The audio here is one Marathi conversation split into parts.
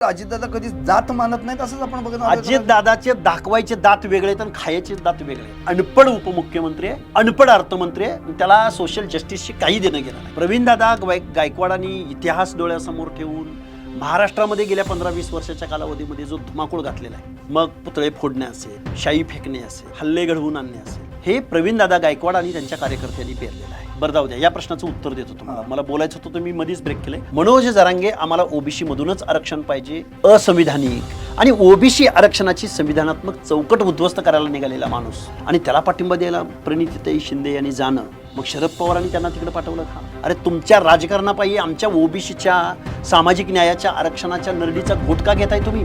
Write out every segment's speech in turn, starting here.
अजितदादा कधी जात मानत नाहीत असंच आपण बघत आहोत. अजितदादाचे दाखवायचे दात वेगळे तर खायचे दात वेगळे. अनपड उपमुख्यमंत्री आहे, अनपड अर्थमंत्री आहे, त्याला सोशल जस्टिसशी काही देणं घेणं नाही. प्रवीणदादा गायकवाडांनी इतिहास डोळ्यासमोर ठेवून महाराष्ट्रामध्ये गेल्या 15-20 वर्षाच्या कालावधीमध्ये जो धुमाकूळ घातलेला आहे, मग पुतळे फोडणे असेल, शाई फेकणे असेल, हल्ले घडवून आणणे असेल, हे प्रवीणदादा गायकवाड आणि त्यांच्या कार्यकर्त्यांनी पेरलेलं आहे. बरं जाऊ द्या, या प्रश्नाचं उत्तर देतो तुम्हाला. मला बोलायचं होतं तर मी मध्येच ब्रेक केलंय. मनोज जरांगे आम्हाला ओबीसी मधूनच आरक्षण पाहिजे, असंविधानिक आणि ओबीसी आरक्षणाची संविधानात्मक चौकट उद्ध्वस्त करायला निघालेला माणूस, आणि त्याला पाठिंबा द्यायला प्रणितीताई शिंदे यांनी जाणं, मग शरद पवारांनी त्यांना तिकडे पाठवलं का? अरे तुमच्या राजकारणापायी आमच्या ओबीसीच्या सामाजिक न्यायाच्या आरक्षणाच्या नरडीचा घोटका घेताय तुम्ही.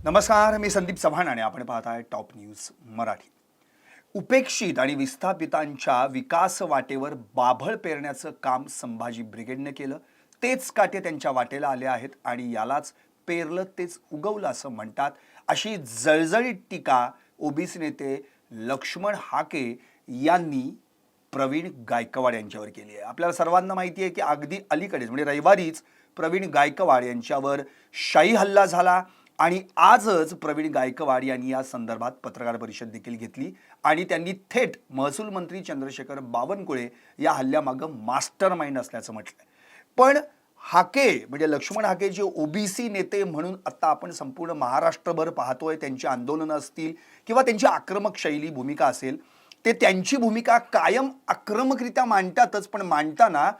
नमस्कार, मी संदीप चव्हाण आणि आपण पाहताय टॉप न्यूज मराठी. उपेक्षित आणि विस्थापितांच्या विकास वाटेवर बाभळ पेरण्याचं काम संभाजी ब्रिगेडने केलं. तेच काटे त्यांच्या वाटेला आले आहेत आणि यालाच पेरलं तेच उगवलं असं म्हणतात. अशी जळजळीत टीका ओबीसी नेते लक्ष्मण हाके यांनी प्रवीण गायकवाड यांच्यावर केली आहे. आपल्याला सर्वांना माहिती आहे की अगदी अलीकडेच म्हणजे रविवारीच प्रवीण गायकवाड यांच्यावर शाई हल्ला झाला आणि आजच प्रवीण गायकवाड यांनी या संदर्भात पत्रकार परिषद देखील घेतली आणि त्यांनी थेट महसूल मंत्री चंद्रशेखर बावनकुळे या हल्ल्यामागं मास्टर माइंड असल्याचं म्हटलंय. पण हाके म्हणजे लक्ष्मण हाके जे ओबीसी नेते म्हणून आता आपण संपूर्ण महाराष्ट्रभर पाहतोय, त्यांची आंदोलनं असतील किंवा त्यांची आक्रमक शैली भूमिका असेल, ते त्यांची भूमिका कायम आक्रमकरित्या मांडतातच, पण मांडताना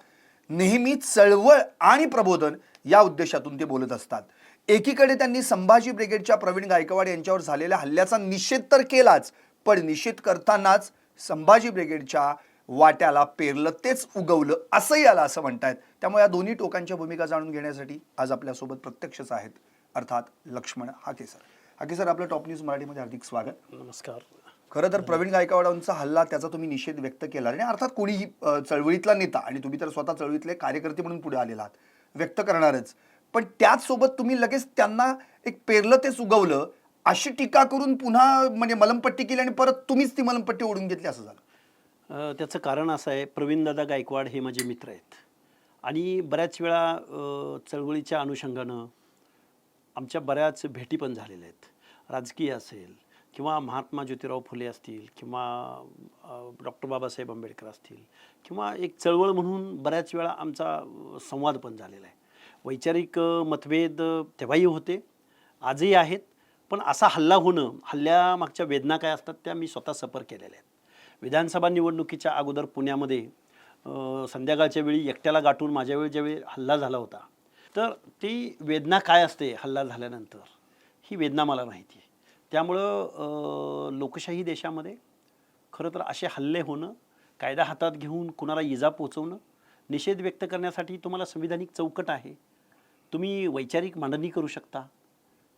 नेहमी चळवळ आणि प्रबोधन या उद्देशातून ते बोलत असतात. एकीकडे त्यांनी संभाजी ब्रिगेडच्या प्रवीण गायकवाड यांच्यावर झालेल्या हल्ल्याचा निषेध तर केलाच, पण निषेध करतानाच संभाजी ब्रिगेडच्या वाट्याला पेरलं तेच उगवलं असंही याला असं म्हणतायत. त्यामुळे या दोन्ही टोकांच्या भूमिका जाणून घेण्यासाठी आज आपल्यासोबत प्रत्यक्षच आहेत, अर्थात लक्ष्मण हाके सर. हाके सर, आपलं टॉप न्यूज मराठीमध्ये हार्दिक स्वागत. नमस्कार. खरं तर प्रवीण गायकवाडांचा हल्ला, त्याचा तुम्ही निषेध व्यक्त केला आणि अर्थात कोणीही चळवळीतला नेता, आणि तुम्ही तर स्वतः चळवळीतले कार्यकर्ते म्हणून पुढे आलेला आहात, व्यक्त करणारच, पण त्याचसोबत तुम्ही लगेच त्यांना एक पेरलं तेच उगवलं अशी टीका करून पुन्हा म्हणजे मलमपट्टी केली आणि परत तुम्हीच ती मलमपट्टी ओढून घेतली असं झालं. त्याचं कारण असं आहे, प्रवीणदादा गायकवाड हे माझे मित्र आहेत आणि बऱ्याच वेळा चळवळीच्या अनुषंगानं आमच्या बऱ्याच भेटी पण झालेल्या आहेत. राजकीय असेल किंवा महात्मा ज्योतिराव फुले असतील किंवा डॉक्टर बाबासाहेब आंबेडकर असतील किंवा एक चळवळ म्हणून बऱ्याच वेळा आमचा संवाद पण झालेला आहे. वैचारिक मतभेद तेव्हाही होते, आजही आहेत, पण असा हल्ला होणं, हल्ल्यामागच्या वेदना काय असतात त्या मी स्वतः सफर केलेल्या आहेत. विधानसभा निवडणुकीच्या अगोदर पुण्यामध्ये संध्याकाळच्या वेळी एकट्याला गाठून माझ्यावेळी ज्यावेळी हल्ला झाला होता, तर ती वेदना काय असते हल्ला झाल्यानंतर, ही वेदना मला माहिती आहे. त्यामुळं लोकशाही देशामध्ये खरं तर असे हल्ले होणं, कायदा हातात घेऊन कुणाला इजा पोचवणं, निषेध व्यक्त करण्यासाठी तुम्हाला संविधानिक चौकट आहे, तुम्ही वैचारिक मांडणी करू शकता,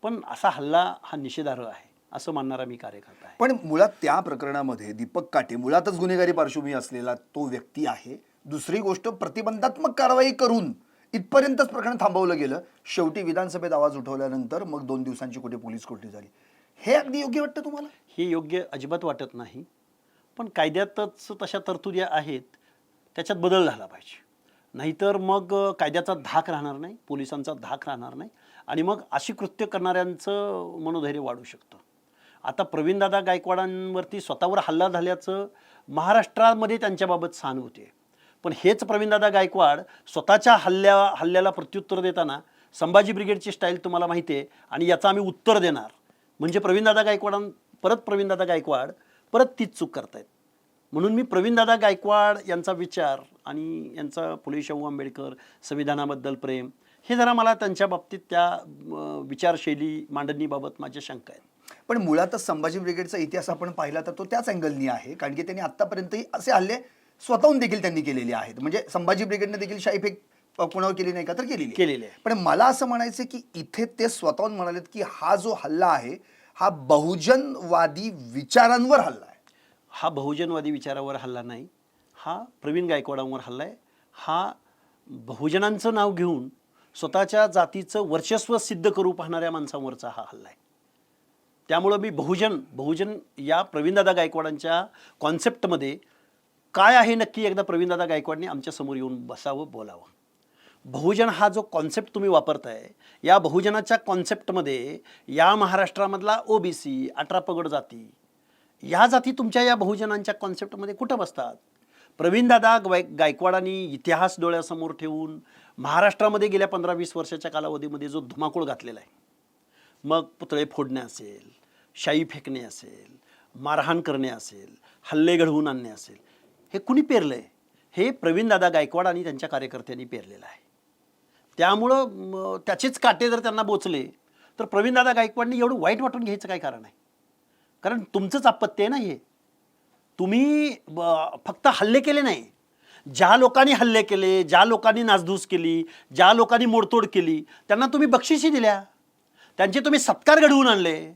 पण असा हल्ला हा निषेधार्ह आहे असं मानणारा मी कार्यकर्ता आहे. पण मुळात त्या प्रकरणामध्ये दीपक काटे मुळातच गुन्हेगारी पार्श्वभूमी असलेला तो व्यक्ती आहे. दुसरी गोष्ट, प्रतिबंधात्मक कारवाई करून इथपर्यंतच प्रकरण थांबवलं गेलं. शेवटी विधानसभेत आवाज उठवल्यानंतर मग 2 दिवसांची कुठे पोलीस कोठडी झाली. हे अगदी योग्य वाटतं तुम्हाला? हे योग्य अजिबात वाटत नाही, पण कायद्यातच तशा तरतुदी आहेत, त्याच्यात बदल झाला पाहिजे. नाहीतर मग कायद्याचा धाक राहणार नाही, पोलिसांचा धाक राहणार नाही आणि मग अशी कृत्य करणाऱ्यांचं मनोधैर्य वाढू शकतं. आता प्रवीणदादा गायकवाडांवरती स्वतःवर हल्ला झाल्याचं महाराष्ट्रामध्ये त्यांच्याबाबत सहानुभूती आहे, पण हेच प्रवीणदादा गायकवाड स्वतःच्या हल्ल्याला प्रत्युत्तर देताना संभाजी ब्रिगेडची स्टाईल तुम्हाला माहिती आहे आणि याचं आम्ही उत्तर देणार म्हणजे प्रवीणदादा गायकवाड परत तीच चूक करतायत. म्हणून मी प्रवीणदादा गायकवाड यांचा विचार आणि यांचा फुले शाहू आंबेडकर, संविधानाबद्दल प्रेम, हे जरा मला त्यांच्या बाबतीत त्या विचारशैली मांडणीबाबत माझ्या शंका आहेत. पण मुळातच संभाजी ब्रिगेडचा इतिहास आपण पाहिला तर तो त्याच अँगलनी आहे, कारण की त्यांनी आतापर्यंतही असे हल्ले स्वतःहून देखील त्यांनी केलेले आहेत. म्हणजे संभाजी ब्रिगेडने देखील शाईफेक कोणावर केली नाही का, तर केलेली आहे. पण मला असं म्हणायचं की इथे ते स्वतःहून म्हणालेत की हा जो हल्ला आहे हा बहुजनवादी विचारांवर हल्ला आहे. हा बहुजनवादी विचारावर हल्ला नाही, हा प्रवीण गायकवाडांवर हल्ला आहे. हा बहुजनांचं नाव घेऊन स्वतःच्या जातीचं वर्चस्व सिद्ध करू पाहणाऱ्या माणसांवरचा हा हल्ला आहे. त्यामुळं मी बहुजन या प्रवीणदादा गायकवाडांच्या कॉन्सेप्टमध्ये काय आहे नक्की एकदा प्रवीणदादा गायकवाडने आमच्या समोर येऊन बसावं, बोलावं. बहुजन हा जो कॉन्सेप्ट तुम्ही वापरताय, या बहुजनाच्या कॉन्सेप्टमध्ये या महाराष्ट्रामधला ओबीसी 18 पगड जाती, या जाती तुमच्या या बहुजनांच्या कॉन्सेप्टमध्ये कुठं बसतात? प्रवीणदादा गायकवाडांनी इतिहास डोळ्यासमोर ठेवून महाराष्ट्रामध्ये गेल्या 15-20 वर्षाच्या कालावधीमध्ये जो धुमाकूळ घातलेला आहे, मग पुतळे फोडणे असेल, शाई फेकणे असेल, मारहाण करणे असेल, हल्ले घडवून आणणे असेल, हे कुणी पेरलं आहे? हे प्रवीणदादा गायकवाड आणि त्यांच्या कार्यकर्त्यांनी पेरलेलं आहे. त्यामुळं त्याचेच काटे जर त्यांना बोचले तर प्रवीणदादा गायकवाडनी एवढं वाईट वाटून घ्यायचं काय कारण आहे? कारण तुमचंच अपत्य आहे ना हे. तुम्ही फक्त हल्ले केले नाही, ज्या लोकांनी हल्ले केले, ज्या लोकांनी नासधूस केली, ज्या लोकांनी मोडतोड केली, त्यांना तुम्ही बक्षिसी दिल्या, त्यांचे तुम्ही सत्कार घडवून आणले.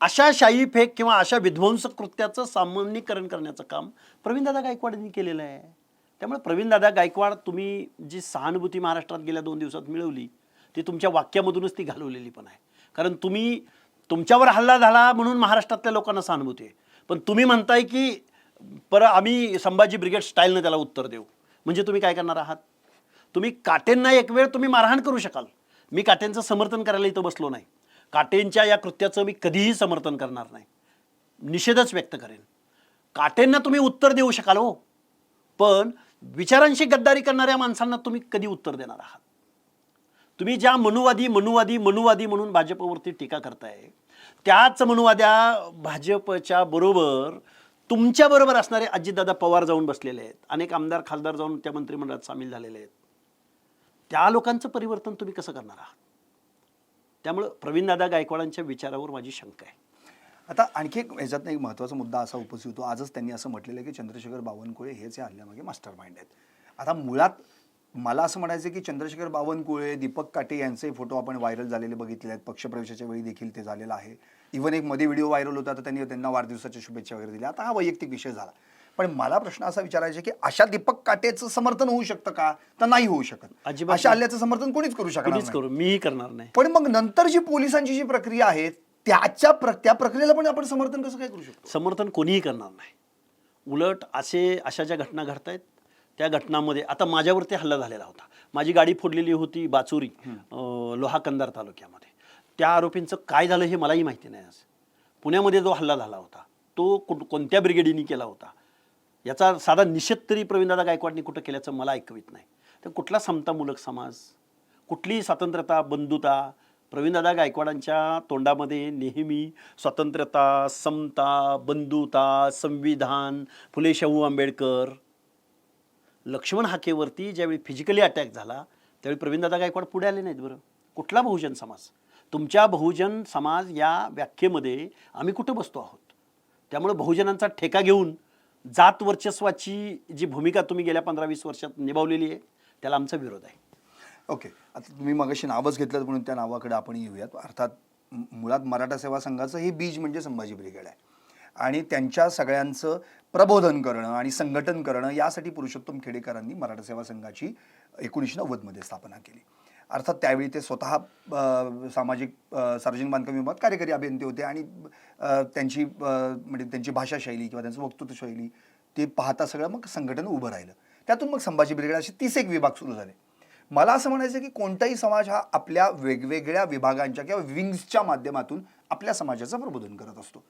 अशा शाई फेक किंवा अशा विध्वंसक कृत्याचं सामान्यीकरण करण्याचं काम प्रवीणदादा गायकवाडांनी केलेलं आहे. त्यामुळे प्रवीणदादा गायकवाड, तुम्ही जी सहानुभूती महाराष्ट्रात गेल्या 2 दिवसात मिळवली ती तुमच्या वाक्यामधूनच ती घालवलेली पण आहे. कारण तुम्ही तुमच्यावर हल्ला झाला म्हणून महाराष्ट्रातल्या लोकांना सहानुभूती आहे, पण तुम्ही म्हणताय की आम्ही संभाजी ब्रिगेड स्टाईलनं त्याला उत्तर देऊ. म्हणजे तुम्ही काय करणार आहात? तुम्ही काटेंना एक वेळ तुम्ही मारहाण करू शकाल. मी काटेंचं समर्थन करायला इथं बसलो नाही. काटेंच्या या कृत्याचं मी कधीही समर्थन करणार नाही, निषेधच व्यक्त करेन. काटेंना तुम्ही उत्तर देऊ शकाल हो, पण विचारांशी गद्दारी करणाऱ्या माणसांना तुम्ही कधी उत्तर देणार आहात? तुम्ही ज्या मनुवादी म्हणून भाजपवरती टीका करताय, त्याच मनुवाद्या भाजपच्या बरोबर तुमच्या बरोबर असणारे अजितदादा पवार जाऊन बसलेले आहेत, अनेक आमदार खासदार जाऊन त्या मंत्रिमंडळात सामील झालेले आहेत. त्या लोकांचं परिवर्तन तुम्ही कसं करणार आहात? त्यामुळं प्रवीणदादा गायकवाडांच्या विचारावर माझी शंका आहे. आता आणखी एक याच्यातनं एक महत्त्वाचा मुद्दा असा उपस्थित होतो. आजच त्यांनी असं म्हटलेलं आहे की चंद्रशेखर बावनकुळे हेच या हल्ल्यामागे मास्टर माइंड आहेत. आता मुळात मला असं म्हणायचं की चंद्रशेखर बावनकुळे, दीपक काटे यांचे फोटो आपण व्हायरल झालेले बघितले आहेत. पक्षप्रवेशाच्या वेळी देखील ते झालेलं आहे. इव्हन एक मध्ये व्हिडिओ व्हायरल होता तर त्यांना वाढदिवसाच्या शुभेच्छा वगैरे दिल्या. आता हा वैयक्तिक विषय झाला, पण मला प्रश्न असा विचारायचा की अशा दीपक काटेचं समर्थन होऊ शकतं का? तर नाही होऊ शकत. अशा हल्ल्याचं समर्थन कोणीच करू शकणार नाही. मीही करणार नाही. पण मग नंतर जी पोलिसांची जी प्रक्रिया आहे त्या प्रक्रियेला पण आपण समर्थन कसं काय करू शकतो? समर्थन कोणीही करणार नाही. उलट अशा ज्या घटना घडत आहेत त्या घटनांमध्ये, आता माझ्यावरती हल्ला झालेला होता, माझी गाडी फोडलेली होती बाचुरी लोहा कंधार तालुक्यामध्ये. त्या आरोपींचं काय झालं हे मलाही माहिती नाही. आज पुण्यामध्ये जो हल्ला झाला होता तो कोणत्या ब्रिगेडीने केला होता याचा साधा निषेध तरी प्रवीणदादा गायकवाडनी कुठं केल्याचं मला ऐकवित नाही. तर कुठला समतामूलक समाज, कुठली स्वातंत्र्यता, बंधुता? प्रवीणदादा गायकवाडांच्या तोंडामध्ये नेहमी स्वातंत्र्यता, समता, बंधुता, संविधान, फुले शाहू आंबेडकर. लक्ष्मण हाकेवरती ज्यावेळी फिजिकली अटॅक झाला त्यावेळी प्रवीणदादा गायकवाड पुढे आले नाहीत. बरं, कुठला बहुजन समाज? तुमच्या बहुजन समाज या व्याख्येमध्ये आम्ही कुठं बसतो आहोत? त्यामुळे बहुजनांचा ठेका घेऊन जात वर्चस्वाची जी भूमिका तुम्ही गेल्या 15-20 वर्षात निभावलेली आहे त्याला आमचा विरोध आहे. ओके, आता तुम्ही मगाशी नावच घेतलं म्हणून त्या नावाकडे आपण येऊयात. अर्थात मुळात मराठा सेवा संघाचं हे बीज म्हणजे संभाजी ब्रिगेड आहे आणि त्यांच्या सगळ्यांचं प्रबोधन करणं आणि संघटन करणं यासाठी पुरुषोत्तम खेडेकरांनी मराठा सेवा संघाची 1990 मध्ये स्थापना केली. अर्थात त्यावेळी ते स्वतः सामाजिक सार्वजनिक बांधकाम विभागात कार्यकारी अभियंते होते आणि त्यांची भाषाशैली किंवा त्यांचं वक्तृत्वशैली ते पाहता सगळं मग संघटन उभं राहिलं. त्यातून मग संभाजी ब्रिगेड असे 30 एक विभाग सुरू झाले. मला असं म्हणायचं की कोणताही समाज हा आपल्या वेगवेगळ्या विभागांच्या किंवा विंग्सच्या माध्यमातून आपल्या समाजाचं प्रबोधन करत असतो.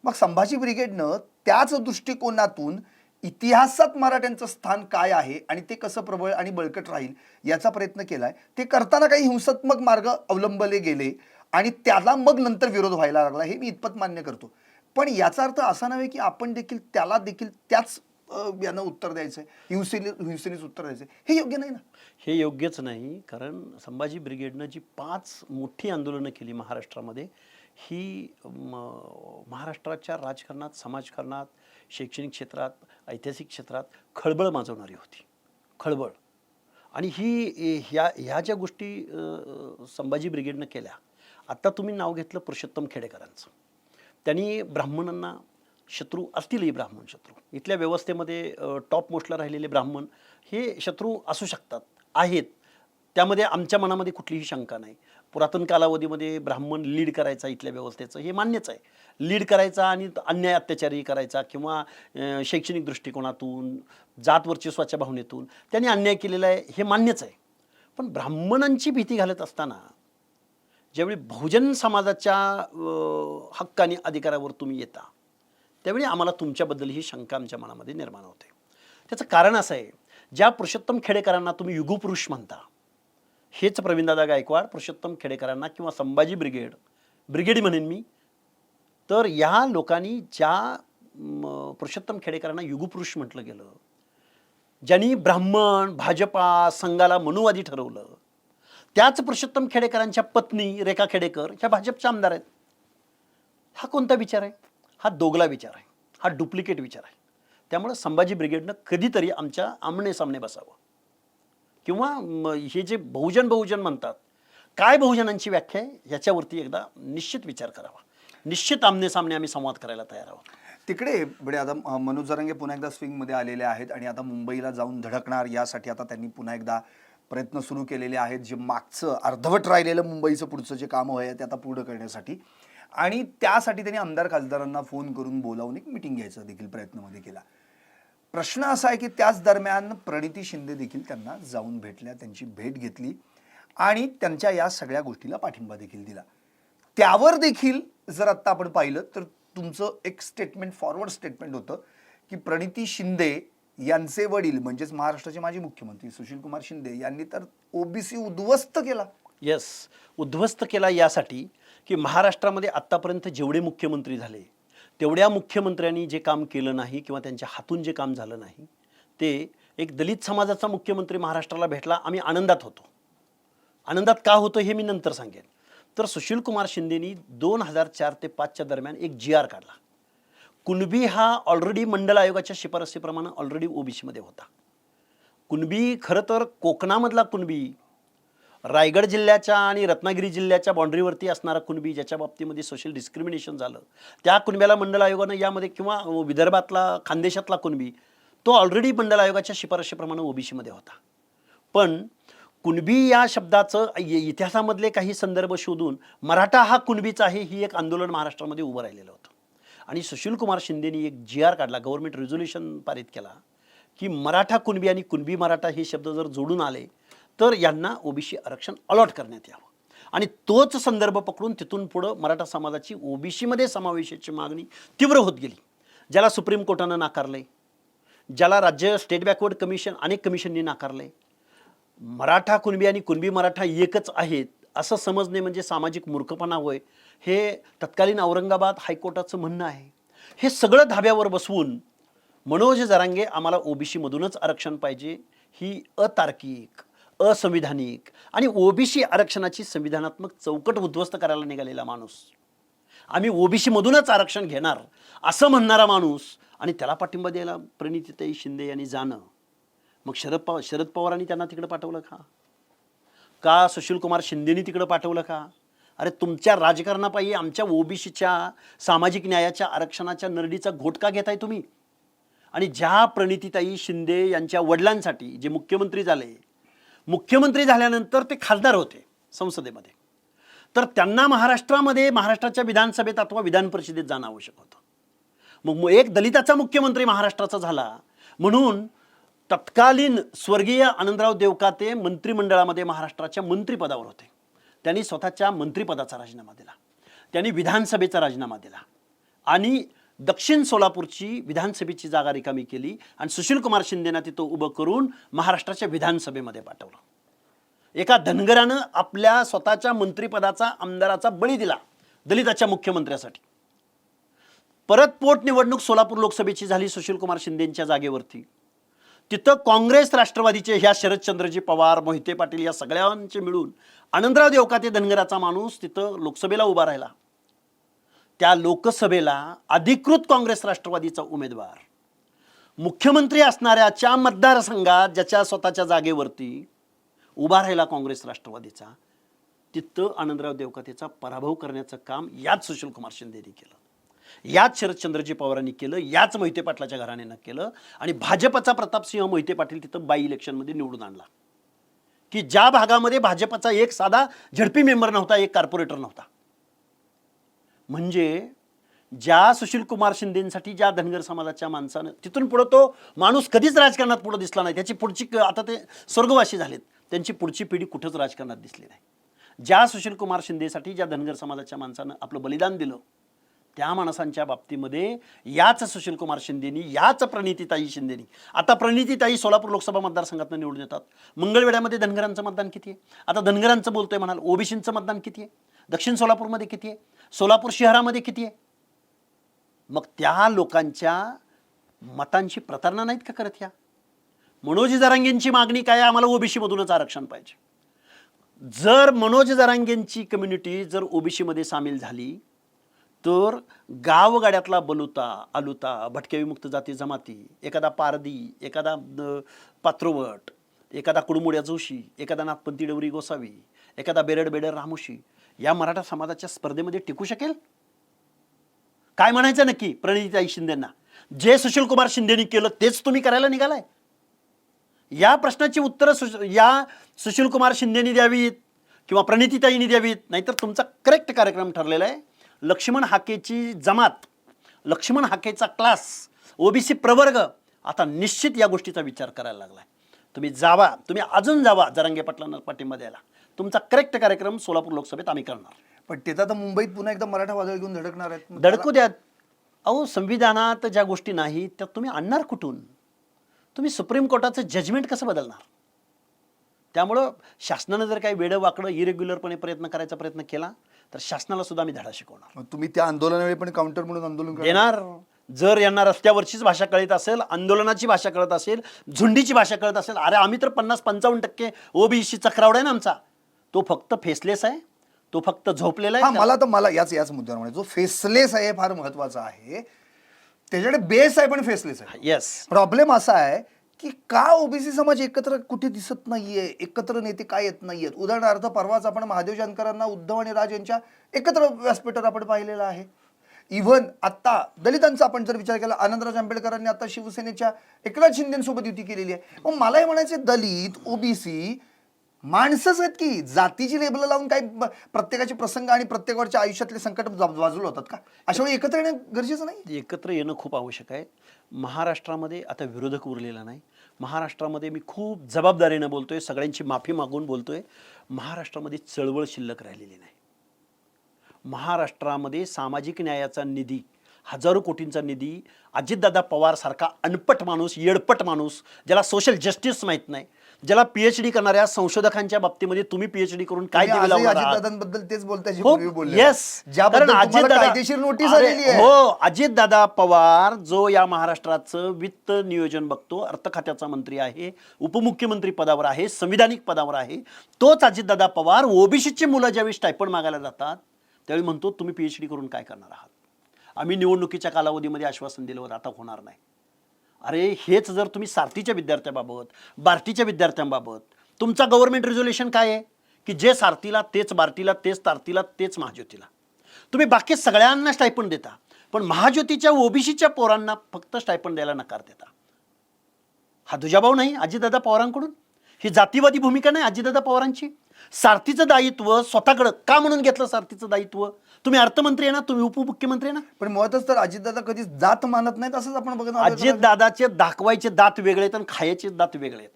मग संभाजी ब्रिगेडनं त्याच दृष्टिकोनातून इतिहासात मराठ्यांचं स्थान काय आहे आणि ते कसं प्रबळ आणि बळकट राहील याचा प्रयत्न केलाय. ते करताना काही हिंसात्मक मार्ग अवलंबले गेले आणि त्याला मग नंतर विरोध व्हायला लागला, हे मी इतपत मान्य करतो. पण याचा अर्थ असा नव्हे की आपण देखील त्याला देखील त्याच यानं उत्तर द्यायचं आहे, हिंसेनेच उत्तर द्यायचं आहे. हे योग्य नाही ना? हे योग्यच नाही. कारण संभाजी ब्रिगेडनं जी 5 मोठी आंदोलनं केली महाराष्ट्रामध्ये, ही महाराष्ट्राच्या राजकारणात, समाजकारणात, शैक्षणिक क्षेत्रात, ऐतिहासिक क्षेत्रात खळबळ माजवणारी होती. खळबळ. आणि ह्या ज्या गोष्टी संभाजी ब्रिगेडनं केल्या, आत्ता तुम्ही नाव घेतलं पुरुषोत्तम खेडेकरांचं. त्यांनी ब्राह्मणांना शत्रू असतीलही, ब्राह्मण शत्रू इथल्या व्यवस्थेमध्ये टॉप मोस्टला राहिलेले ब्राह्मण हे शत्रू असू शकतात, आहेत. त्यामध्ये आमच्या मनामध्ये कुठलीही शंका नाही. पुरातन कालावधीमध्ये ब्राह्मण लीड करायचा इथल्या व्यवस्थेचं, हे मान्यच आहे. लीड करायचा आणि अन्याय अत्याचारी करायचा किंवा शैक्षणिक दृष्टिकोनातून, जात वर्चस्वाच्या भावनेतून त्यांनी अन्याय केलेला आहे, हे मान्यच आहे. पण ब्राह्मणांची भीती घालत असताना ज्यावेळी बहुजन समाजाच्या हक्क आणि अधिकारावर तुम्ही येता त्यावेळी आम्हाला तुमच्याबद्दल ही शंका आमच्या मनामध्ये निर्माण होते. त्याचं कारण असं आहे, ज्या पुरुषोत्तम खेडेकरांना तुम्ही युगपुरुष म्हणता, हेच प्रवीणदादा गायकवाड पुरुषोत्तम खेडेकरांना किंवा संभाजी ब्रिगेड म्हणेन मी, तर या लोकांनी ज्या पुरुषोत्तम खेडेकरांना युगपुरुष म्हटलं गेलं, ज्यांनी ब्राह्मण भाजपा संघाला मनुवादी ठरवलं, त्याच पुरुषोत्तम खेडेकरांच्या पत्नी रेखा खेडेकर ह्या भाजपच्या आमदार आहेत. हा कोणता विचार आहे? हा दोगला विचार आहे, हा डुप्लिकेट विचार आहे. त्यामुळे संभाजी ब्रिगेडनं कधीतरी आमच्या आमने सामने बसावं, किंवा हे जे बहुजन म्हणतात, काय बहुजनांची व्याख्या आहे याच्यावरती एकदा निश्चित विचार करावा. निश्चित आमने सामने आम्ही संवाद करायला तयार आहोत. तिकडे बडे आता मनोज जरांगे पुन्हा एकदा स्विंगमध्ये आलेले आहेत आणि आता मुंबईला जाऊन धडकणार यासाठी आता त्यांनी पुन्हा एकदा प्रयत्न सुरू केलेले आहेत. जे मागचं अर्धवट राहिलेलं मुंबईचं पुढचं जे काम आहे ते आता पूर्ण करण्यासाठी, आणि त्यासाठी त्यांनी आमदार खासदारांना फोन करून बोलावून एक मिटिंग घ्यायचा देखील प्रयत्नमध्ये केला. प्रश्न असा आहे की त्याच दरम्यान प्रणिती शिंदे देखील त्यांना जाऊन भेटल्या, त्यांची भेट घेतली आणि त्यांच्या या सगळ्या गोष्टीला पाठिंबा देखील दिला. त्यावर देखील जर आत्ता आपण पाहिलं तर तुमचं एक स्टेटमेंट, फॉरवर्ड स्टेटमेंट होतं की प्रणिती शिंदे यांचे वडील म्हणजेच महाराष्ट्राचे माजी मुख्यमंत्री सुशीलकुमार शिंदे यांनी तर ओबीसी उद्ध्वस्त केला. येस, उद्ध्वस्त केला यासाठी की महाराष्ट्रामध्ये आत्तापर्यंत जेवढे मुख्यमंत्री झाले तेवढ्या मुख्यमंत्र्यांनी जे काम केलं नाही किंवा त्यांच्या हातून जे काम झालं नाही, ते एक दलित समाजाचा मुख्यमंत्री महाराष्ट्राला भेटला, आम्ही आनंदात होतो. आनंदात का होतो हे मी नंतर सांगेन. तर सुशीलकुमार शिंदेनी 2004 ते 5च्या दरम्यान एक GR काढला. कुणबी हा ऑलरेडी मंडल आयोगाच्या शिफारसीप्रमाणे ऑलरेडी ओबीसीमध्ये होता. कुणबी खरं तर कोकणामधला कुणबी, रायगड जिल्ह्याच्या आणि रत्नागिरी जिल्ह्याच्या बाँड्रीवरती असणारा कुणबी, ज्याच्या बाबतीमध्ये सोशल डिस्क्रिमिनेशन झालं, त्या कुणब्याला मंडल आयोगानं यामध्ये, किंवा विदर्भातला खानदेशातला कुणबी, तो ऑलरेडी मंडल आयोगाच्या शिफारशीप्रमाणे ओबीसीमध्ये होता. पण कुणबी या शब्दाचं इतिहासामधले काही संदर्भ शोधून मराठा हा कुणबीचा आहे ही एक आंदोलन महाराष्ट्रामध्ये उभं राहिलेलं होतं. आणि सुशीलकुमार शिंदेनी एक GR काढला, गव्हर्नमेंट रेझोल्युशन पारित केला की मराठा कुणबी आणि कुणबी मराठा हे शब्द जर जोडून आले तर यांना ओबीसी आरक्षण अलॉट करण्यात यावं. आणि तोच संदर्भ पकडून तिथून पुढं मराठा समाजाची ओबीसीमध्ये समावेशाची मागणी तीव्र होत गेली, ज्याला सुप्रीम कोर्टानं नाकारले, ज्याला राज्य स्टेट बॅकवर्ड कमिशन अनेक कमिशननी नाकारले. मराठा कुणबी आणि कुणबी मराठा एकच आहेत असं समजणे म्हणजे सामाजिक मूर्खपणा होय, हे तत्कालीन औरंगाबाद हायकोर्टाचं म्हणणं आहे. हे सगळं धाब्यावर बसवून मनोज जरांगे आम्हाला ओबीसीमधूनच आरक्षण पाहिजे ही अतार्किक, असंविधानिक आणि ओबीसी आरक्षणाची संविधानात्मक चौकट उद्ध्वस्त करायला निघालेला माणूस, आम्ही ओबीसीमधूनच आरक्षण घेणार असं म्हणणारा माणूस, आणि त्याला पाठिंबा द्यायला प्रणितीताई शिंदे यांनी जाणं, मग शरद पवारांनी त्यांना तिकडे पाठवलं का सुशीलकुमार शिंदेनी तिकडे पाठवलं का? अरे तुमच्या राजकारणापायी आमच्या ओबीसीच्या सामाजिक न्यायाच्या आरक्षणाच्या नरडीचा घोटका घेताय तुम्ही. आणि ज्या प्रणितीताई शिंदे यांच्या वडिलांसाठी जे मुख्यमंत्री झाल्यानंतर ते खासदार होते संसदेमध्ये, तर त्यांना महाराष्ट्राच्या विधानसभेत अथवा विधान परिषदेत जाणं आवश्यक होतं. मग एक दलिताचा मुख्यमंत्री महाराष्ट्राचा झाला म्हणून तत्कालीन स्वर्गीय आनंदराव देवकाते मंत्रिमंडळामध्ये महाराष्ट्राच्या मंत्रिपदावर होते. त्यांनी स्वतःच्या मंत्रिपदाचा राजीनामा दिला, त्यांनी विधानसभेचा राजीनामा दिला आणि दक्षिण सोलापूरची विधानसभेची जागा रिकामी केली आणि सुशीलकुमार शिंदेना तिथं उभं करून महाराष्ट्राच्या विधानसभेमध्ये पाठवलं. एका धनगरानं आपल्या स्वतःच्या मंत्रिपदाचा आमदाराचा बळी दिला दलिताच्या मुख्यमंत्र्यासाठी. परत पोटनिवडणूक सोलापूर लोकसभेची झाली सुशीलकुमार शिंदेंच्या जागेवरती. तिथं काँग्रेस राष्ट्रवादीचे ह्या शरदचंद्रजी पवार, मोहिते पाटील या सगळ्यांचे मिळून आनंदराव देवकाते धनगराचा माणूस तिथं लोकसभेला उभा राहिला. त्या लोकसभेला अधिकृत काँग्रेस राष्ट्रवादीचा उमेदवार मुख्यमंत्री असणाऱ्याच्या मतदारसंघात ज्याच्या स्वतःच्या जागेवरती उभा राहिला काँग्रेस राष्ट्रवादीचा, तिथं आनंदराव देवकातेचा पराभव करण्याचं काम याच सुशीलकुमार शिंदेनी केलं, याच शरदचंद्रजी पवारांनी केलं, याच मोहिते पाटलाच्या घराण्यानं केलं. आणि भाजपचा प्रतापसिंह मोहिते पाटील तिथं बाय इलेक्शनमध्ये निवडून आणला की ज्या भागामध्ये भाजपचा एक साधा झडपी मेंबर नव्हता, एक कॉर्पोरेटर नव्हता. म्हणजे ज्या सुशीलकुमार शिंदेसाठी ज्या धनगर समाजाच्या माणसानं तिथून पुढे तो माणूस कधीच राजकारणात पुढे दिसला नाही, त्याची पुढची आता ते स्वर्गवासी झालेत, त्यांची पुढची पिढी कुठंच राजकारणात दिसली नाही. ज्या सुशीलकुमार शिंदेसाठी ज्या धनगर समाजाच्या माणसानं आपलं बलिदान दिलं, त्या माणसांच्या बाबतीमध्ये याच सुशीलकुमार शिंदेनी, याच प्रणितीताई शिंदेनी, आता प्रणितीताई सोलापूर लोकसभा मतदारसंघातून निवडून येतात. मंगळवेढ्यामध्ये धनगरांचं मतदान किती आहे? आता धनगरांचं बोलतोय म्हणाल, ओबीसींचं मतदान किती आहे? दक्षिण सोलापूरमध्ये किती आहे? सोलापूर शहरामध्ये किती आहे? मग त्या लोकांच्या मतांची प्रतारणा नाहीत का करत ह्या? मनोज जरांगेंची मागणी काय आहे? आम्हाला ओबीसी मधूनच आरक्षण पाहिजे. जर मनोज जरांगेंची कम्युनिटी जर ओबीसी मध्ये सामील झाली तर गावगाड्यातला बलुता, आलुता, भटक्या विमुक्त जाती जमाती, एखादा पारधी, एखादा पात्रोवट, एखादा कुडमुड्या जोशी, एखादा नागपंथी डवरी गोसावी, एखादा बेरड बेडर रामोशी या मराठा समाजाच्या स्पर्धेमध्ये टिकू शकेल? काय म्हणायचं नक्की प्रणितीताई शिंदेंना? जे सुशीलकुमार शिंदेनी केलं तेच तुम्ही करायला निघालाय? या प्रश्नाची उत्तरं या सुशीलकुमार शिंदेनी द्यावीत किंवा प्रणितीताईंनी द्यावीत, नाहीतर तुमचा करेक्ट कार्यक्रम ठरलेला आहे. लक्ष्मण हाकेची जमात, लक्ष्मण हाकेचा क्लास, ओबीसी प्रवर्ग आता निश्चित या गोष्टीचा विचार करायला लागलाय. तुम्ही जावा, तुम्ही अजून जावा जरांगे पाटलांना पाठिंबा द्यायला. तुमचा करेक्ट कार्यक्रम सोलापूर लोकसभेत आम्ही करणार. पण ते तर आता मुंबईत पुन्हा एकदा मराठा वादळ घेऊन धडकणार आहेत. मग धडकू द्या. अहो, संविधानात ज्या गोष्टी नाहीत त्या तुम्ही आणणार कुठून? तुम्ही सुप्रीम कोर्टाचं जजमेंट कसं बदलणार? त्यामुळं शासनानं जर काही वेडं वाकडं इरेग्युलरपणे प्रयत्न करायचा केला तर शासनाला सुद्धा आम्ही धडा शिकवणार. मग तुम्ही त्या आंदोलनावेळी पण काउंटर म्हणून आंदोलन करणार? देणार. जर यांना रस्त्यावरचीच भाषा कळत असेल, आंदोलनाची भाषा कळत असेल, झुंडीची भाषा कळत असेल, अरे आम्ही तर 50-55% ओबीसी क्राऊड आहे ना आमचा. तो फक्त फेसलेस आहे, तो फक्त झोपलेला हा, आहे. मला याच मुद्द्यावर म्हणायचं, जो फेसलेस आहे फार महत्वाचा आहे. त्याच्याकडे बेस आहे पण फेसलेस आहे. येस. प्रॉब्लेम असा आहे की का ओबीसी समाज एकत्र कुठे दिसत नाहीये, एकत्र नेते काय येत नाहीयेत. उदाहरणार्थ परवाच आपण महादेव जानकरांना उद्धव आणि राज यांच्या एकत्र व्यासपीठावर आपण पाहिलेलं आहे. इव्हन आता दलितांचा आपण जर विचार केला, आनंदराज आंबेडकरांनी आता शिवसेनेच्या एकनाथ शिंदेसोबत युती केलेली आहे. मग मला हे म्हणायचे, दलित ओबीसी माणसंच आहेत की जातीची लेबल लावून काही प्रत्येकाचे प्रसंग आणि प्रत्येकाच्या आयुष्यातले संकट बाजूला होतात का? अशा वेळी एकत्र येणं गरजेचं नाही? एकत्र येणं खूप आवश्यक आहे. महाराष्ट्रामध्ये आता विरोधक उरलेला नाही. महाराष्ट्रामध्ये मी खूप जबाबदारीनं बोलतोय, सगळ्यांची माफी मागून बोलतोय. महाराष्ट्रामध्ये चळवळ शिल्लक राहिलेली नाही. महाराष्ट्रामध्ये सामाजिक न्यायाचा निधी, हजारो कोटींचा निधी अजितदादा पवार सारखा अनपट माणूस, येडपट माणूस, ज्याला सोशल जस्टिस माहित नाही, ज्याला पीएचडी करणाऱ्या संशोधकांच्या बाबतीमध्ये तुम्ही पीएचडी करून काय दिवे लावणार आहात? अजितदादांबद्दल तेच बोलताय जे हो, पूर्वी बोलले. येस. ज्याबद्दल कारण तुम्हाला कायदेशीर नोटीस अरे, आलेली आहे. हो, अजितदादा पवार जो या महाराष्ट्राचं वित्त नियोजन बघतो, अर्थ खात्याचा मंत्री आहे, उपमुख्यमंत्री पदावर आहे, संविधानिक पदावर आहे, तोच अजितदादा पवार ओबीसीची मुलं ज्यावेळी स्टायपंड मागायला जातात त्यावेळी म्हणतो तुम्ही पीएचडी करून काय करणार आहात? आम्ही निवडणुकीच्या कालावधीमध्ये आश्वासन दिलं होतं, आता होणार नाही. अरे हेच जर तुम्ही सारथीच्या विद्यार्थ्यांबाबत, बार्टीच्या विद्यार्थ्यांबाबत, तुमचा गव्हर्नमेंट रिझोल्युशन काय आहे की जे सारथीला तेच बार्टीला तेच तारतीला तेच महाज्योतीला, तुम्ही बाकी सगळ्यांना स्टायपंड देता, पण महाज्योतीच्या ओबीसीच्या पोरांना फक्त स्टायपंड द्यायला नकार देता. हा दुजाभाव नाही अजितदादा पवारांकडून? ही जातीवादी भूमिका नाही अजितदादा पवारांची? सारथीचं दायित्व स्वतःकडं का म्हणून घेतलं? सारथीचं दायित्व तुम्ही अर्थमंत्री आहे ना, तुम्ही उपमुख्यमंत्री आहे ना. पण मुळातच तर अजितदादा कधीच जात मानत नाहीत असंच आपण बघत आहोत. अजितदादाचे दाखवायचे दात वेगळे आहेत आणि खायचे दात वेगळे आहेत.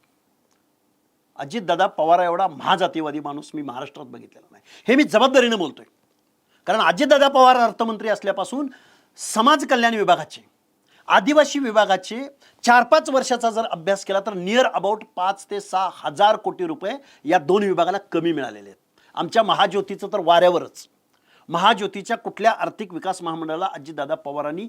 अजितदादा पवार एवढा महाजातीवादी माणूस मी महाराष्ट्रात बघितलेला नाही. हे मी जबाबदारीनं बोलतोय. कारण अजितदादा पवार अर्थमंत्री असल्यापासून समाज कल्याण विभागाचे, आदिवासी विभागाचे 4-5 वर्षाचा जर अभ्यास केला तर नियर अबाउट 5 ते 6 हजार कोटी रुपये या दोन विभागाला कमी मिळालेले आहेत. आमच्या महाज्योतीचं तर वाऱ्यावरच. महाज्योतीच्या कुठल्या आर्थिक विकास महामंडळाला अजितदादा पवारांनी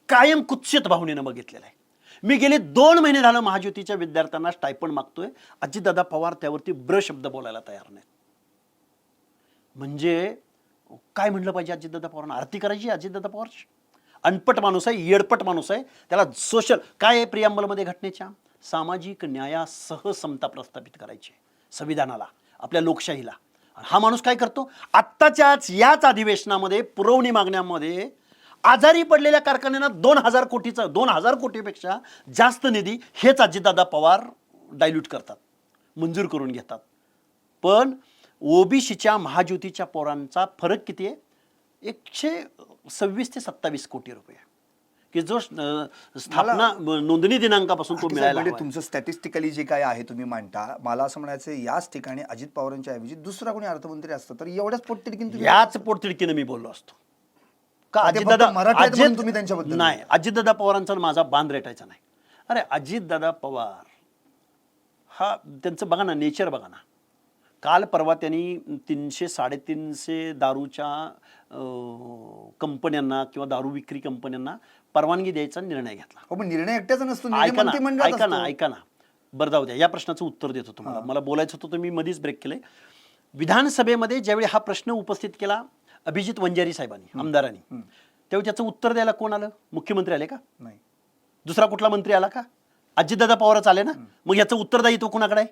कायम कुत्सित भावनेनं बघितलेलं आहे. मी गेले 2 महिने झालं महाज्योतीच्या विद्यार्थ्यांना स्टायपंड मागतोय, अजितदादा पवार त्यावरती शब्द बोलायला तयार नाहीत. म्हणजे काय म्हणलं पाहिजे अजितदादा पवारांना? आरती करायची अजितदादा पवारची? अनपट माणूस आहे, येडपट माणूस आहे. त्याला सोशल काय आहे प्रियांबलमध्ये घटनेच्या? सामाजिक न्यायासह समता प्रस्थापित करायची संविधानाला, आपल्या लोकशाहीला. हा माणूस काय करतो? आत्ताच्याच याच अधिवेशनामध्ये पुरवणी मागण्यामध्ये आजारी पडलेल्या कारखान्यांना 2,000 कोटीपेक्षा जास्त निधी हेच अजितदादा पवार डायल्यूट करतात, मंजूर करून घेतात. पण ओबीसीच्या महाज्योतीच्या पोरांचा फरक किती आहे? 126 ते 27 कोटी रुपये, की जो स्थापना नोंदणी दिनांकापासून तो मिळायला म्हणजे हवा आहे. तुमचं स्टॅटिस्टिकली जे काय आहे तुम्ही मांडता, मला असं म्हणायचं याच ठिकाणी अजित पवारांच्या ऐवजी दुसरा कोणी अर्थमंत्री असतं तर एवढ्याच पोटतिडकीन तुम्ही याच पोटतिडकीनं मी बोललो असतो का ते फक्त मराठी आहेत म्हणून तुम्ही त्यांच्याबद्दल नाही, अजितदादा पवारांचा आणि माझा बांध रेटायचा नाही. अरे अजितदादा पवार हा त्यांचं बघा ना, नेचर बघा ना. काल परवा त्यांनी 300-350 दारूच्या कंपन्यांना किंवा दारू विक्री कंपन्यांना परवानगी द्यायचा निर्णय घेतला. हो, पण निर्णय एकट्याचा नसतो, निर्णय ऐका ना, मंत्रिमंडळात ऐका ना, असतो. ऐका ना. बरं जाऊ द्या, या प्रश्नाचं उत्तर देतो तुम्हाला. मला बोलायचं होतं, मी मध्येच ब्रेक केलंय. विधानसभेमध्ये ज्यावेळी हा प्रश्न उपस्थित केला अभिजित वंजारी साहेबांनी, आमदारांनी, त्यावेळी त्याचं उत्तर द्यायला कोण आलं? मुख्यमंत्री आले का? नाही. दुसरा कुठला मंत्री आला का? अजितदादा पवारच आले ना. मग याचं उत्तरदायित्व कोणाकडे आहे?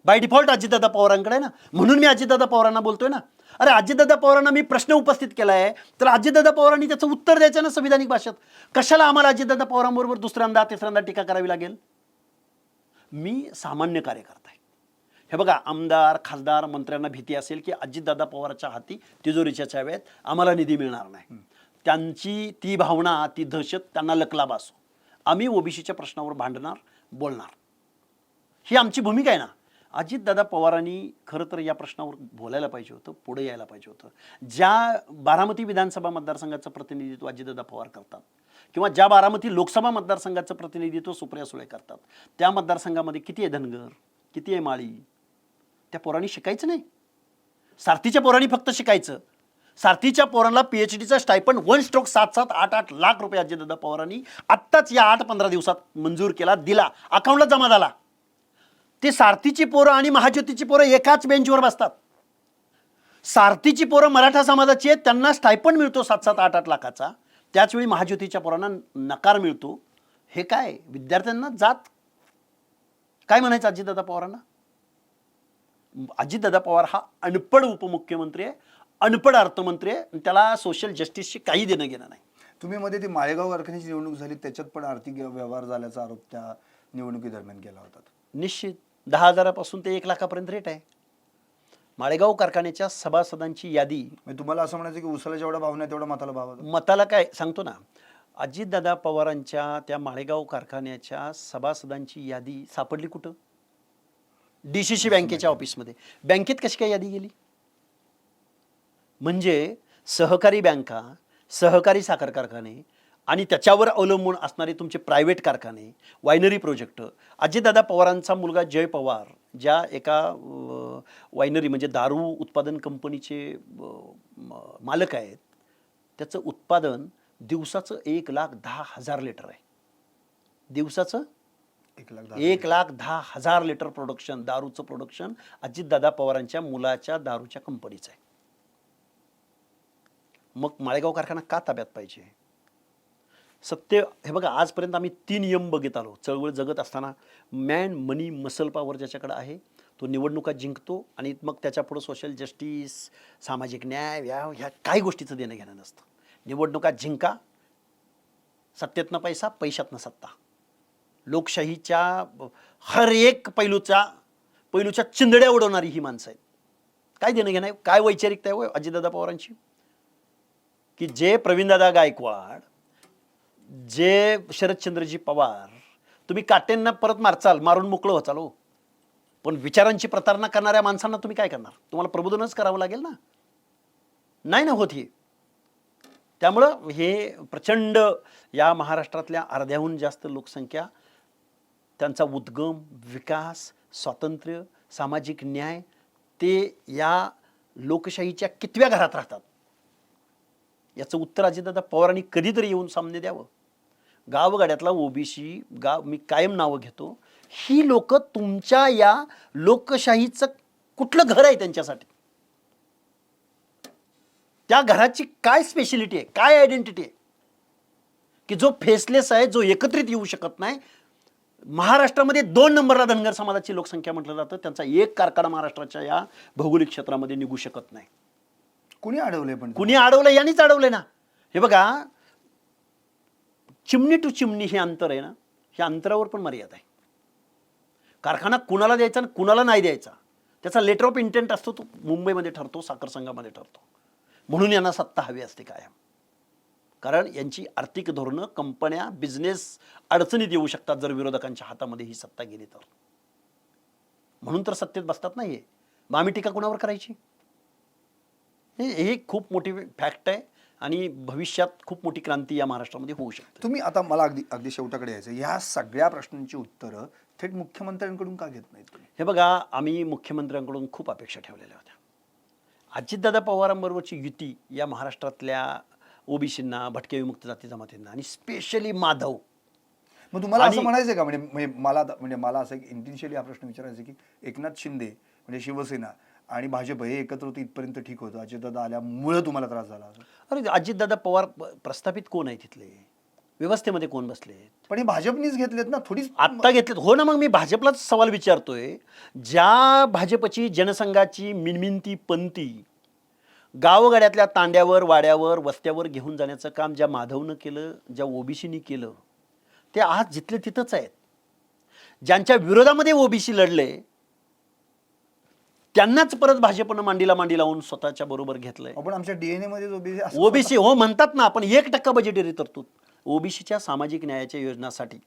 बाय डिफॉल्ट अजितदादा पवारांकडे आहे ना. म्हणून मी अजितदादा पवारांना बोलतोय ना. अरे अजितदादा पवारांना मी प्रश्न उपस्थित केलाय, तर अजितदादा पवारांनी त्याचं उत्तर द्यायचं ना संविधानिक भाषेत. कशाला आम्हाला अजितदादा पवारांबरोबर दुसऱ्यांदा तिसऱ्यांदा टीका करावी लागेल? मी सामान्य कार्यकर्ता आहे. हे बघा, आमदार खासदार मंत्र्यांना भीती असेल की अजितदादा पवारांच्या हाती तिजोरीच्या चाव्यात, आम्हाला निधी मिळणार नाही. त्यांची ती भावना, ती दहशत त्यांना लकलाभ असो. आम्ही ओबीसीच्या प्रश्नावर भांडणार, बोलणार, ही आमची भूमिका आहे ना. अजितदादा पवारांनी खरं तर या प्रश्नावर बोलायला पाहिजे होतं, पुढे यायला पाहिजे होतं. ज्या बारामती विधानसभा मतदारसंघाचं प्रतिनिधित्व अजितदादा पवार करतात किंवा ज्या बारामती लोकसभा मतदारसंघाचं प्रतिनिधित्व सुप्रिया सुळे करतात, त्या मतदारसंघामध्ये किती आहे धनगर, किती आहे माळी? त्या पोरांनी शिकायचं नाही. सारथीच्या पोरांनी फक्त शिकायचं. सारथीच्या पोरांना पीएचडीचा स्टायपंड 1 स्ट्रोक 7-7, 8-8 लाख रुपये अजितदादा पवारांनी आत्ताच या 8-15 दिवसात मंजूर केला, दिला, अकाउंटला जमा झाला. ते सारथीची पोरं आणि महाज्योतीची पोरं एकाच बेंचवर बसतात. सारथीची पोरं मराठा समाजाची आहेत, त्यांना स्टायपंड मिळतो 7-7, 8-8 लाखाचा. त्याचवेळी महाज्योतीच्या पोरांना नकार मिळतो. हे काय विद्यार्थ्यांना जात काय म्हणायचं अजितदादा पवारांना? अजितदादा पवार हा अनपढ उपमुख्यमंत्री आहे, अनपढ अर्थमंत्री आहे. त्याला सोशल जस्टिसशी काही देणं घेणं नाही. तुम्ही मध्ये ती माळेगाव कारखान्याची निवडणूक झाली, त्याच्यात पण आर्थिक व्यवहार झाल्याचा आरोप त्या निवडणुकीदरम्यान केला होता. निश्चित 10,000पासून ते 1 लाखापर्यंत रेट आहे. माळेगाव कारखान्याच्या सभासदांची यादी, म्हणजे तुम्हाला असं म्हणायचं की उसाला जेवढा भाव नाही तेवढा मताला भाव होता. मताला काय सांगतो ना, अजितदादा पवारांच्या त्या माळेगाव कारखान्याच्या सभासदांची यादी सापडली कुठं? DCC बँकेच्या ऑफिसमध्ये. बँकेत कशी काय यादी गेली? म्हणजे सहकारी बँका, सहकारी साखर कारखाने आणि त्याच्यावर अवलंबून असणारे तुमचे प्रायव्हेट कारखाने, वायनरी प्रोजेक्ट. अजितदादा पवारांचा मुलगा जय पवार ज्या एका वायनरी म्हणजे दारू उत्पादन कंपनीचे मालक आहेत, त्याचं उत्पादन दिवसाचं 1,10,000 लिटर आहे. दिवसाचं 1,10,000 लिटर प्रोडक्शन, दारूचं प्रोडक्शन अजितदादा पवारांच्या मुलाच्या दारूच्या कंपनीचं आहे. मग माळेगाव कारखाना का ताब्यात पाहिजे? सत्य हे बघा, आजपर्यंत आम्ही 3 नियम बघत आलो चळवळ जगत असताना. मॅन, मनी, मसल पॉवर ज्याच्याकडे आहे तो निवडणुका जिंकतो आणि मग त्याच्या पुढं सोशल जस्टिस, सामाजिक न्याय, ह्या काही गोष्टीचं देणं घेणं नसतं. निवडणुका जिंका, सत्तेतनं पैसा, पैशातनं सत्ता. लोकशाहीच्या हर एक पैलूच्या चिंधड्या उडवणारी ही माणसं आहेत. काय देणं घेणं आहे? काय वैचारिकता आहे अजितदादा पवारांची? की जे प्रवीणदादा गायकवाड, जे शरदचंद्रजी पवार, तुम्ही काटेंना परत मारचाल, मारून मोकळं व्हाचाल हो, पण विचारांची प्रतारणा करणाऱ्या माणसांना तुम्ही काय करणार? तुम्हाला प्रबोधनच करावं लागेल ना. नाही ना होत हे. त्यामुळं हे प्रचंड या महाराष्ट्रातल्या अर्ध्याहून जास्त लोकसंख्या, त्यांचा उद्गम, विकास, स्वातंत्र्य, सामाजिक न्याय, ते या लोकशाहीच्या कितव्या घरात राहतात? याचं उत्तर अजितदादा पवारांनी कधीतरी येऊन सामने द्यावं. गावगाड्यातला ओबीसी मी कायम नावं घेतो, ही लोक तुमच्या या लोकशाहीचं कुठलं घर आहे त्यांच्यासाठी? त्या घराची काय स्पेशलिटी आहे, काय आयडेंटिटी आहे की जो फेसलेस आहे, जो एकत्रित येऊ शकत नाही? महाराष्ट्रामध्ये 2 नंबरला धनगर समाजाची लोकसंख्या म्हटलं जातं. त्यांचा एक कारखाना महाराष्ट्राच्या या भौगोलिक क्षेत्रामध्ये निघू शकत नाही. कुणी अडवलंय? पण कुणी अडवलं? यांनीच अडवलंय ना. हे बघा, चिमणी टू चिमणी हे अंतर आहे ना, ह्या अंतरावर पण मर्यादा आहे. कारखाना कुणाला द्यायचा आणि कुणाला नाही द्यायचा त्याचा लेटर ऑफ इंटेंट असतो, तो मुंबईमध्ये ठरतो, साखर संघामध्ये ठरतो. म्हणून यांना सत्ता हवी असते कायम. कारण यांची आर्थिक धोरणं, कंपन्या, बिझनेस अडचणीत येऊ शकतात जर विरोधकांच्या हातामध्ये ही सत्ता गेली तर. म्हणून तर सत्तेत बसतात नाही. मग आम्ही टीका कोणावर करायची? हे खूप मोठी फॅक्ट आहे आणि भविष्यात खूप मोठी क्रांती या महाराष्ट्रामध्ये होऊ शकते. तुम्ही आता मला अगदी अगदी शेवटाकडे यायचं, ह्या सगळ्या प्रश्नांची उत्तरं थेट मुख्यमंत्र्यांकडून का घेत नाहीत तुम्ही? हे बघा, आम्ही मुख्यमंत्र्यांकडून खूप अपेक्षा ठेवलेल्या होत्या. अजितदादा पवारांबरोबरची युती या महाराष्ट्रातल्या ओबीसींना, भटक्या विमुक्त जाती जमातींना आणि स्पेशली माधव. मग तुम्हाला असं आणि- म्हणायचं का, म्हणजे मला असं इनिशियली हा प्रश्न विचारायचा की एकनाथ शिंदे म्हणजे शिवसेना आणि भाजप हे एकत्र होते इथपर्यंत ठीक होतं, अजितदादा आल्यामुळे तुम्हाला त्रास झाला? अरे अजितदादा पवार प्रस्थापित कोण आहे तिथले? व्यवस्थेमध्ये कोण बसले? पण हे भाजपनीच घेतलेत ना, थोडीच आत्ता घेतलेत. हो ना, मग मी भाजपलाच सवाल विचारतोय. ज्या भाजपची जनसंघाची मिनमिनती पंथी गावगाड्यातल्या तांड्यावर, वाड्यावर, वस्त्यावर घेऊन जाण्याचं काम ज्या माधवनं केलं, ज्या ओबीसीनी केलं, ते आज जिथले तिथंच आहेत. ज्यांच्या विरोधामध्ये ओबीसी लढले त्यांनाच परत भाजपनं मांडीला मांडी लावून स्वतःच्या बरोबर घेतलंय. आपण आमच्या डीएनए मध्ये ओबीसी हो म्हणतात ना, आपण 1% बजेटरी तरतूद ओबीसीच्या सामाजिक न्यायाच्या योजनासाठी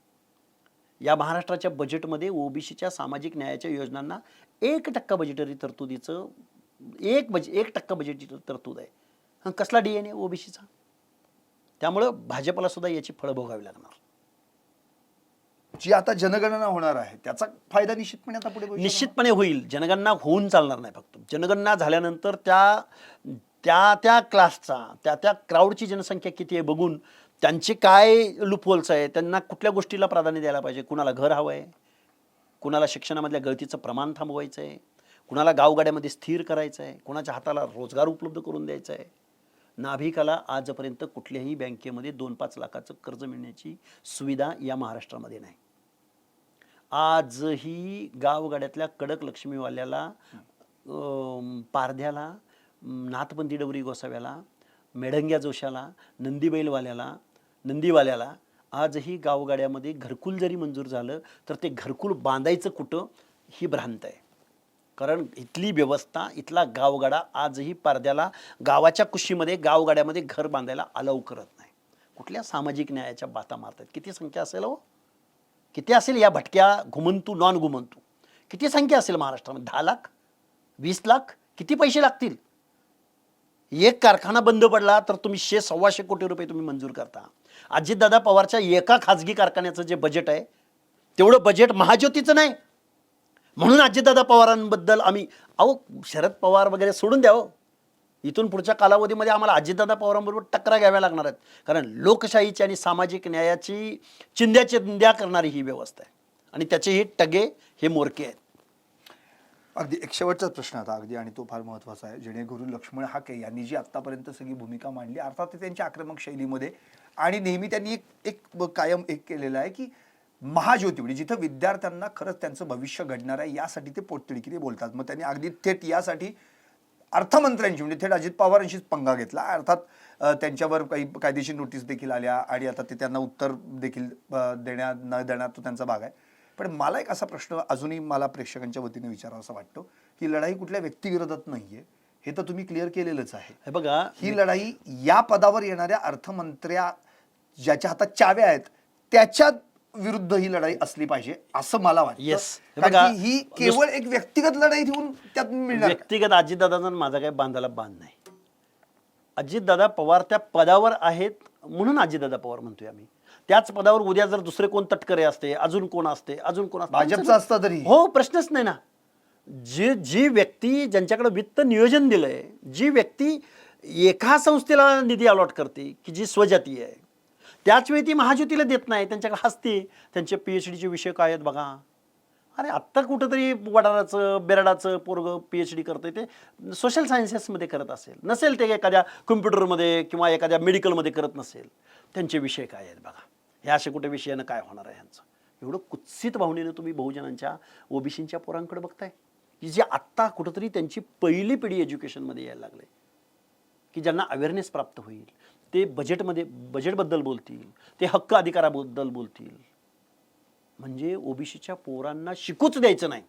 या महाराष्ट्राच्या बजेटमध्ये ओबीसीच्या सामाजिक न्यायाच्या योजनांना 1% बजेटरी तरतुदीचं 1% बजेटची तरतूद आहे. हा कसला डीएनए ओबीसीचा? त्यामुळं भाजपला सुद्धा याची फळं भोगावी लागणार. जी आता जनगणना होणार आहे त्याचा फायदा निश्चितपणे आता पुढे भविष्यात निश्चितपणे होईल. जनगणना होऊन चालणार नाही. फक्त जनगणना झाल्यानंतर त्या क्लासचा, त्या क्राऊडची जनसंख्या किती आहे बघून त्यांचे काय लूपहोल्स आहे, त्यांना कुठल्या गोष्टीला प्राधान्य द्यायला पाहिजे, कुणाला घर हवं आहे, कुणाला शिक्षणामधल्या गळतीचं प्रमाण थांबवायचं आहे, कुणाला गावगाड्यामध्ये स्थिर करायचं आहे, कुणाच्या हाताला रोजगार उपलब्ध करून द्यायचा आहे. नाभिकाला आजपर्यंत कुठल्याही बँकेमध्ये 2-5 लाखाचं कर्ज मिळण्याची सुविधा या महाराष्ट्रामध्ये नाही. आजही गावगाड्यातल्या कडक लक्ष्मीवाल्याला, पारध्याला, नाथपंथी डवरी गोसाव्याला, मेढंग्या जोशाला, नंदीवाल्याला आजही गावगाड्यामध्ये घरकुल जरी मंजूर झालं तर ते घरकुल बांधायचं कुठं ही भ्रांत आहे. कारण इथली व्यवस्था, इथला गावगाडा आजही पारध्याला गावाच्या कुशीमध्ये, गावगाड्यामध्ये घर बांधायला अलाउ करत नाही. कुठल्या सामाजिक न्यायाच्या बाता मारतात? किती संख्या असेल हो? किती असेल या भटक्या घुमंतू, नॉन घुमंतू? किती संख्या असेल महाराष्ट्रामध्ये? 10 लाख? 20 लाख? किती पैसे लागतील? एक कारखाना बंद पडला तर तुम्ही 100-125 कोटी रुपये तुम्ही मंजूर करता. अजितदादा पवारच्या एका खाजगी कारखान्याचं जे बजेट आहे तेवढं बजेट महाज्योतीचं नाही. म्हणून अजितदादा पवारांबद्दल आम्ही शरद पवार वगैरे सोडून द्यावं. इथून पुढच्या कालावधीमध्ये आम्हाला अजितदादा पवारांबरोबर टकरा घ्याव्या लागणार आहेत. कारण लोकशाहीची आणि सामाजिक न्यायाची चिंध्या करणारी ही व्यवस्था आहे आणि त्याचे हे टगे, हे मोरके आहेत. अगदी एक शेवटचाच प्रश्न आता अगदी, आणि तो फार महत्त्वाचा आहे. जेणेकरून लक्ष्मण हाके यांनी जी आत्तापर्यंत सगळी भूमिका मांडली, अर्थात ते त्यांच्या आक्रमक शैलीमध्ये, आणि नेहमी त्यांनी कायम केलेलं आहे की महाज्योती म्हणजे जिथं विद्यार्थ्यांना खरंच त्यांचं भविष्य घडणार आहे यासाठी ते पोटतिडकीने बोलतात. मग त्यांनी अगदी थेट यासाठी अर्थमंत्र्यांची म्हणजे थेट अजित पवारांशीच पंगा घेतला. अर्थात त्यांच्यावर काही कायदेशीर नोटीस देखील आल्या आणि आता ते त्यांना उत्तर देखील न देण्यात तो त्यांचा भाग आहे. पण मला एक असा प्रश्न अजूनही मला प्रेक्षकांच्या वतीने विचारावा असं वाटतो की लढाई कुठल्या व्यक्तिविरोधात नाहीये, हे तर तुम्ही क्लिअर केलेलंच आहे. हे बघा, ही लढाई या पदावर येणाऱ्या अर्थमंत्र्या ज्याच्या हातात चाव्या आहेत त्याच्या विरुद्ध ही लढाई असली पाहिजे असं मला वाटतं. Yes. हे कारण बघा, की ही केवळ एक व्यक्तिगत लढाई ठेवून त्यात मिळणार. व्यक्तिगत अजितदादांचा माझा काही बांधायला बांध नाही. अजितदादा पवार त्या पदावर आहेत म्हणून अजितदादा पवार म्हणतोय आम्ही. त्याच पदावर उद्या जर दुसरे कोण तटकरे असते, अजून कोण असते, भाजपचं असतं तरी हो, प्रश्नच नाही ना. जी व्यक्ती ज्यांच्याकडे वित्त नियोजन दिलंय, जी व्यक्ती एका संस्थेला निधी अलॉट करते की जी स्वजाती आहे, त्याच वेळी ती महाज्योतीला देत नाही, त्यांच्याकडे हसते. त्यांचे PhDचे विषय काय आहेत बघा. अरे आत्ता कुठंतरी वडाराचं बेरडाचं पोरगं PhD करतंय, ते सोशल सायन्सेसमध्ये करत असेल, नसेल ते एखाद्या कम्प्युटरमध्ये किंवा एखाद्या मेडिकलमध्ये करत नसेल, त्यांचे विषय काय आहेत बघा. हे असे कुठे विषयानं काय होणार आहे ह्यांचं? एवढं कुत्सित भावनेनं तुम्ही बहुजनांच्या ओबीसींच्या पोरांकडे बघताय की जे आत्ता कुठंतरी त्यांची पहिली पिढी एज्युकेशनमध्ये यायला लागले, की ज्यांना अवेअरनेस प्राप्त होईल. ते बजेटबद्दल बोलतील, ते हक्क अधिकाराबद्दल बोलतील. म्हणजे ओबीसीच्या पोरांना शिकूच द्यायचं नाही,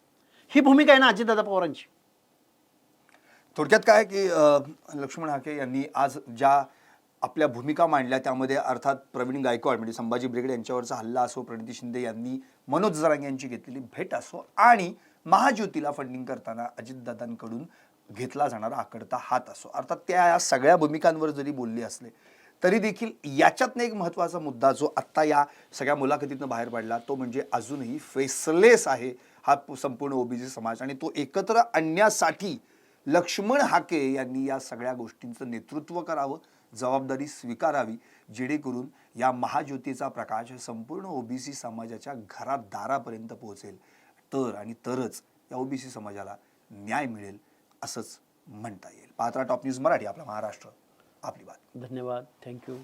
ही भूमिका आहे ना अजितदादा पवारांची. थोडक्यात काय की लक्ष्मण हाके यांनी आज ज्या आपल्या भूमिका मांडल्या. त्यामध्ये अर्थात प्रवीण गायकवाड म्हणजे संभाजी ब्रिगेड यांच्यावरचा हल्ला असो, प्रणिती शिंदे यांनी मनोज जरांगे यांची घेतलेली भेट असो, आणि महाज्योतीला फंडिंग करताना अजितदादांकडून घेतला जाणारा आकडता हात असो, अर्थात त्या या सगळ्या भूमिकांवर जरी बोलले असले तरी देखील याच्यातनं एक महत्त्वाचा मुद्दा जो आत्ता या सगळ्या मुलाखतीतनं बाहेर पडला तो म्हणजे अजूनही फेसलेस आहे हा संपूर्ण ओबीसी समाज, आणि तो एकत्र आणण्यासाठी लक्ष्मण हाके यांनी या सगळ्या गोष्टींचं नेतृत्व करावं, जबाबदारी स्वीकारावी, जेणेकरून या महाज्योतीचा प्रकाश संपूर्ण ओबीसी समाजाच्या घरात दारापर्यंत पोहोचेल, तर आणि तरच या ओबीसी समाजाला न्याय मिळेल असंच म्हणता येईल. पाहत राहा टॉप न्यूज मराठी, आपला महाराष्ट्र आपली बात. धन्यवाद. थँक्यू.